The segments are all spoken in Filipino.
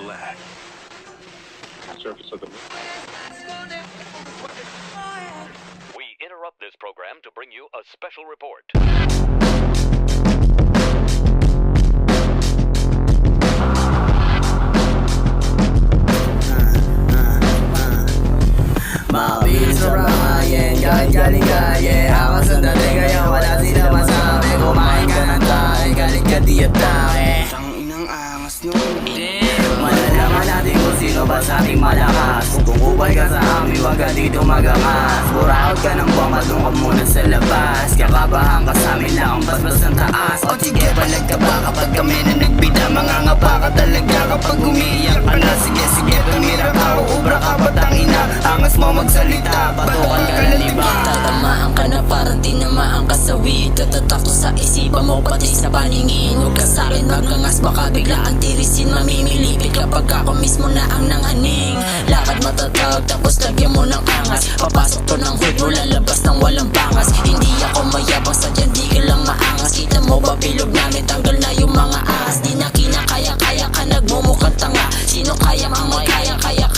lag. Surface of the moon. We interrupt this program to bring you a special report. Mabilis sa ramayan, kahit galing-galing ako sandali kaya wala sila masabi. Kumain ka ng tayo, galit ka di atake. Ang inang angas nun. Malalaman natin kung sino ba sa ating malakas. Kung kupal ka sa amin, wag ka dito magamas. Buraot ka ng bomba, doon ka muna sa labas. Kakabahan ka sa amin lang ang basbas ng taas. O sige, palag ka ba kapag kami na nagbida? Mga ngapa ka talaga kapag umiiyak ka na. Sige, sige, tumira ka o ubra ka ba tangina? Angas mo magsalita, patukan ka na liba. Tatamaan ka na parang tinamaan ka sa weed. Tatatak ko sa isipan mo pati sa paningin. Huwag ka sa'kin magangas, baka bigla ang tirisin. Mamimilipit kapag ako mismo na ang nanganing. Lakad matatag tapos lagyan mo ng angas. Papasok to ng hood mo lalabas ng walang bangas. Hindi ako mayabang sadyan di ka lang maangas. Kita mo ba bilog namin tanggal na yung mga ahas. Di na kinakaya-kaya ka nagmumukhang tanga. Sino kaya mga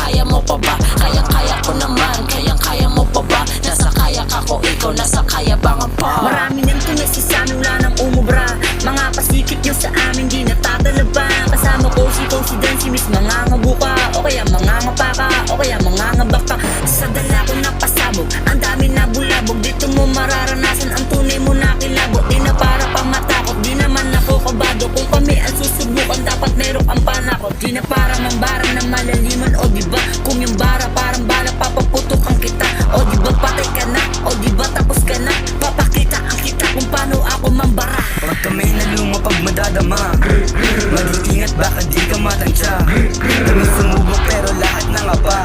kaya mo pa ba? Kaya ko naman, kaya mo pa ba? Nasa kaya ka ko, ikaw nasa kaya bangan pa. Marami nang tumisi sa amin, wala nang umubra. Mga pasikip nyo sa amin, di natatalabang. Kasama ko si Confidence, si Miss Mangangabuka. O kaya mangangapaka, o kaya mangangabaka. Sa dala ko napasabog, ang dami na bulabog. Dito mo mararanasan ang tunay mo na kilabot. Di na para pa matakot, di naman ako kabado. Kung kami ang susubukan, dapat meron ang panakot. Di na para mambarang na malaliman, o diba? Kung yung bara parang bala, papaputukan kita. O diba patay ka na, o diba tapos ka na? Papakita ang kita kung paano ako mambara. Pag kami na lumapag madadama, mag-ingat baka di ka matansya. Kami sumubok pero lahat na nga pa.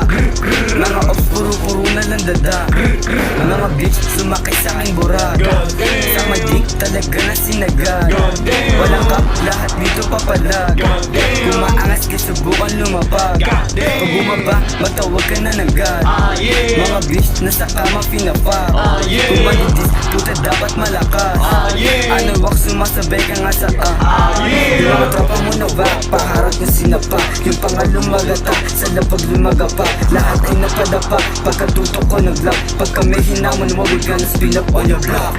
Mga ops puro-puro na lang dada. Mga bitch sumakay sa aking burag. Sa may dick talaga na sinagad. Walang kap lahat dito papalag. Kung maangas ka subukan lumapag. Pag bumaba matawag ka na ng God. Mga bitch nasa kama pinapag. Kung manidis puta dapat malakas. Ano wak sumasabay ka nga sa yung mga tropa mo na wak, paharap na sinapa. Yung pangalumagata, sa lapag lumagapa. Lahat ay napadapa, pagkatutok ko nag-lock. Pag kami hinamon mo, we gonna spin up on your block.